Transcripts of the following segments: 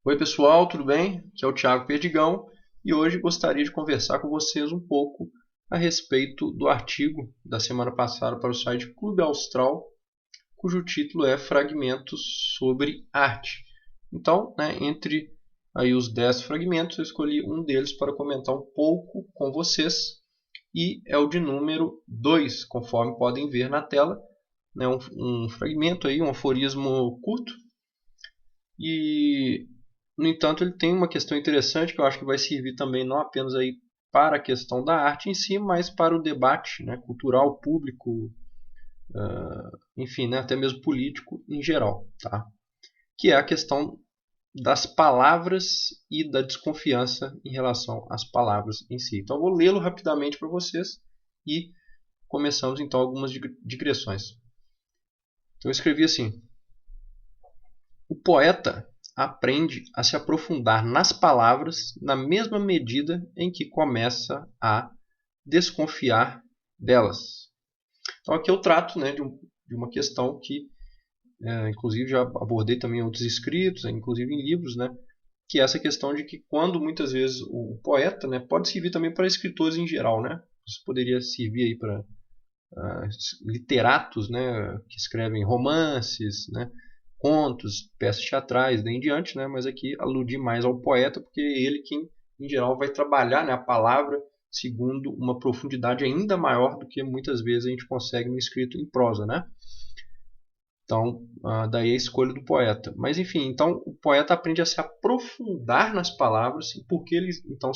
Oi pessoal, tudo bem? Aqui é o Thiago Perdigão e hoje gostaria de conversar com vocês um pouco a respeito do artigo da semana passada para o site Clube Austral, cujo título é Fragmentos sobre Arte. Então, entre aí os 10 fragmentos, eu escolhi um deles para comentar um pouco com vocês e é o de número 2, conforme podem ver na tela, um fragmento aí, um aforismo curto e no entanto, ele tem uma questão interessante que eu acho que vai servir também não apenas aí para a questão da arte em si, mas para o debate, cultural, público, enfim, até mesmo político em geral, tá? Que é a questão das palavras e da desconfiança em relação às palavras em si. Então, eu vou lê-lo rapidamente para vocês e começamos então algumas digressões. Então, eu escrevi assim: o poeta aprende a se aprofundar nas palavras na mesma medida em que começa a desconfiar delas. Então aqui eu trato de uma questão que, inclusive, já abordei também em outros escritos, inclusive em livros, que é essa questão de que quando muitas vezes o poeta pode servir também para escritores em geral. Isso poderia servir aí para literatos, que escrevem romances, contos, peças teatrais, daí em diante, mas aqui aludi mais ao poeta, porque é ele quem, em geral, vai trabalhar a palavra segundo uma profundidade ainda maior do que muitas vezes a gente consegue no escrito em prosa, Então, daí a escolha do poeta. Mas, enfim, então o poeta aprende a se aprofundar nas palavras, e por que ele então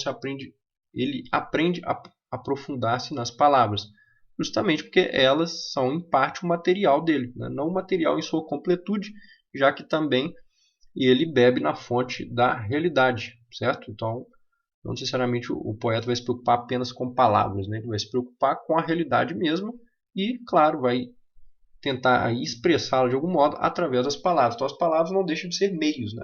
ele aprende a aprofundar-se nas palavras? Justamente porque elas são, em parte, o material dele, não o material em sua completude, já que também ele bebe na fonte da realidade, certo? Então, não necessariamente o poeta vai se preocupar apenas com palavras, ele vai se preocupar com a realidade mesmo e, claro, vai tentar expressá-la de algum modo através das palavras. Então, as palavras não deixam de ser meios,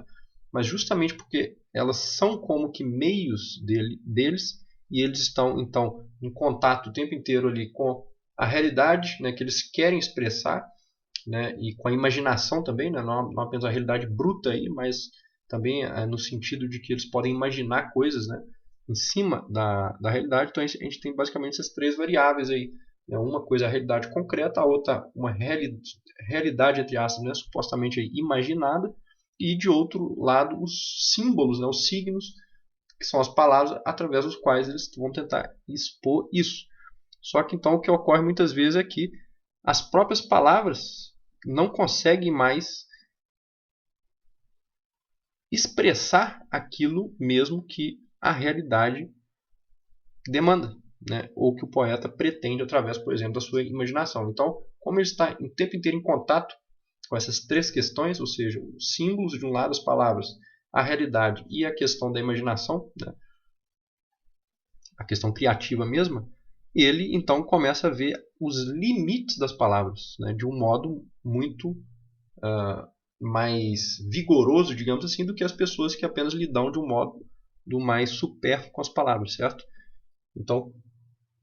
mas justamente porque elas são como que meios deles e eles estão, então, em contato o tempo inteiro ali com a realidade que eles querem expressar, e com a imaginação também, não apenas a realidade bruta aí, mas também no sentido de que eles podem imaginar coisas, em cima da realidade. Então a gente tem basicamente essas três variáveis aí. Uma coisa é a realidade concreta, a outra uma realidade entre aspas, supostamente aí, imaginada, e de outro lado os símbolos, os signos, que são as palavras através dos quais eles vão tentar expor isso. Só que então o que ocorre muitas vezes é que as próprias palavras não conseguem mais expressar aquilo mesmo que a realidade demanda, ou que o poeta pretende através, por exemplo, da sua imaginação. Então, como ele está o tempo inteiro em contato com essas três questões, ou seja, os símbolos de um lado, as palavras, a realidade e a questão da imaginação, a questão criativa mesma, ele então começa a ver os limites das palavras, de um modo muito mais vigoroso, digamos assim, do que as pessoas que apenas lidam de um modo do mais supérfluo com as palavras, certo? Então,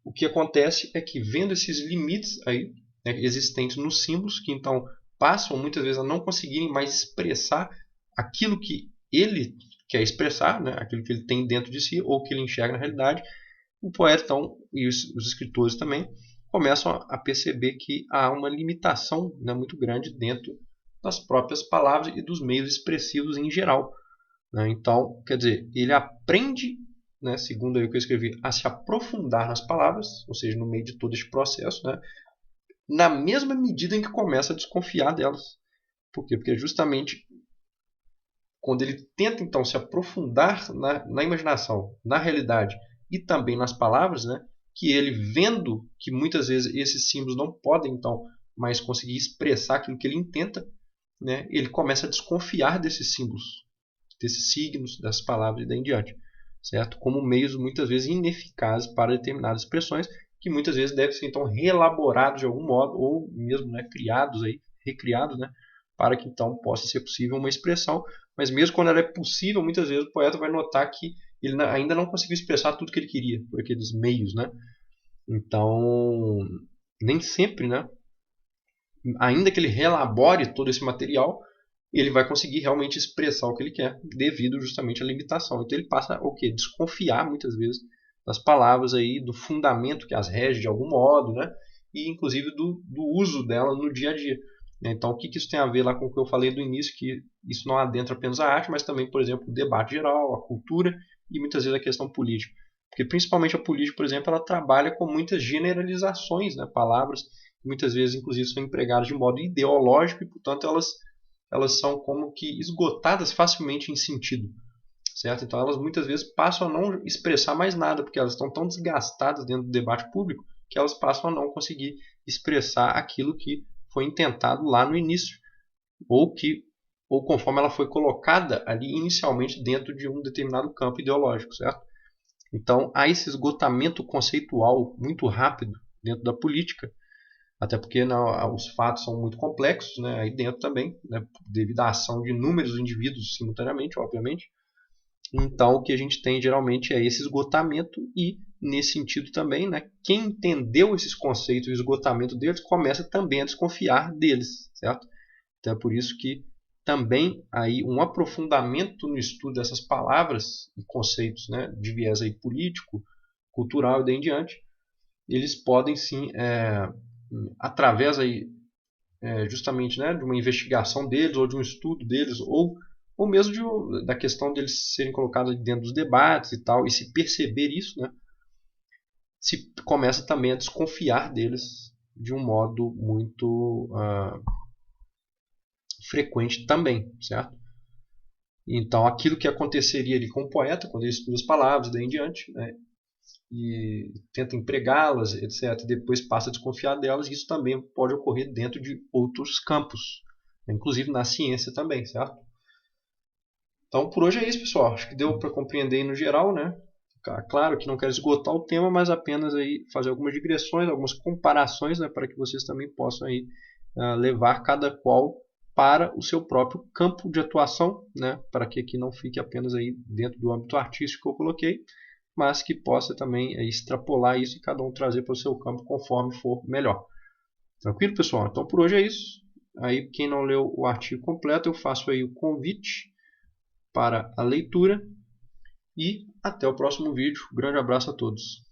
o que acontece é que vendo esses limites aí, existentes nos símbolos, que então passam muitas vezes a não conseguirem mais expressar aquilo que ele quer expressar, aquilo que ele tem dentro de si ou que ele enxerga na realidade, o poeta então, e os escritores também começam a perceber que há uma limitação muito grande dentro das próprias palavras e dos meios expressivos em geral. Então, quer dizer, ele aprende, segundo aí o que eu escrevi, a se aprofundar nas palavras, ou seja, no meio de todo este processo, na mesma medida em que começa a desconfiar delas. Por quê? Porque justamente quando ele tenta então se aprofundar na imaginação, na realidade e também nas palavras, que ele vendo que muitas vezes esses símbolos não podem então mais conseguir expressar aquilo que ele intenta, ele começa a desconfiar desses símbolos, desses signos, das palavras e daí em diante, certo? Como meios muitas vezes ineficazes para determinadas expressões que muitas vezes devem ser então reelaborados de algum modo ou mesmo criados aí, recriados, para que então possa ser possível uma expressão. Mas mesmo quando ela é possível, muitas vezes o poeta vai notar que ele ainda não conseguiu expressar tudo que ele queria por aqueles meios, Então, nem sempre, ainda que ele reelabore todo esse material, ele vai conseguir realmente expressar o que ele quer, devido justamente à limitação. Então ele passa o quê? Desconfiar muitas vezes das palavras aí, do fundamento que as rege de algum modo, né? E inclusive do uso dela no dia a dia. Então o que isso tem a ver lá com o que eu falei do início, que isso não adentra apenas a arte, mas também, por exemplo, o debate geral, a cultura e muitas vezes a questão política. Porque principalmente a política, por exemplo, ela trabalha com muitas generalizações, né? Palavras que muitas vezes inclusive são empregadas de modo ideológico e, portanto, elas são como que esgotadas facilmente em sentido, certo? Então elas muitas vezes passam a não expressar mais nada, porque elas estão tão desgastadas dentro do debate público que elas passam a não conseguir expressar aquilo que foi intentado lá no início, ou conforme ela foi colocada ali inicialmente dentro de um determinado campo ideológico, certo? Então há esse esgotamento conceitual muito rápido dentro da política, até porque os fatos são muito complexos, né, aí dentro também, né, devido à ação de inúmeros indivíduos simultaneamente, obviamente. Então o que a gente tem geralmente é esse esgotamento e, nesse sentido também, né, quem entendeu esses conceitos e o esgotamento deles começa também a desconfiar deles, certo? Então é por isso que também aí um aprofundamento no estudo dessas palavras e conceitos, né, de viés aí político, cultural e daí em diante, eles podem sim, através aí, justamente, né, de uma investigação deles ou de um estudo deles ou mesmo da questão deles serem colocados dentro dos debates e tal, e se perceber isso, né, se começa também a desconfiar deles de um modo muito frequente também, certo? Então aquilo que aconteceria ali com o poeta, quando ele estuda as palavras, daí em diante, né, e tenta empregá-las, etc., e depois passa a desconfiar delas, isso também pode ocorrer dentro de outros campos, inclusive na ciência também, certo? Então por hoje é isso, pessoal. Acho que deu para compreender no geral, né? Claro que não quero esgotar o tema, mas apenas aí fazer algumas digressões, algumas comparações, né, para que vocês também possam aí, levar cada qual para o seu próprio campo de atuação, né, para que aqui não fique apenas aí dentro do âmbito artístico que eu coloquei, mas que possa também extrapolar isso e cada um trazer para o seu campo conforme for melhor. Tranquilo, pessoal? Então por hoje é isso. Aí quem não leu o artigo completo, eu faço aí o convite para a leitura e até o próximo vídeo. Grande abraço a todos.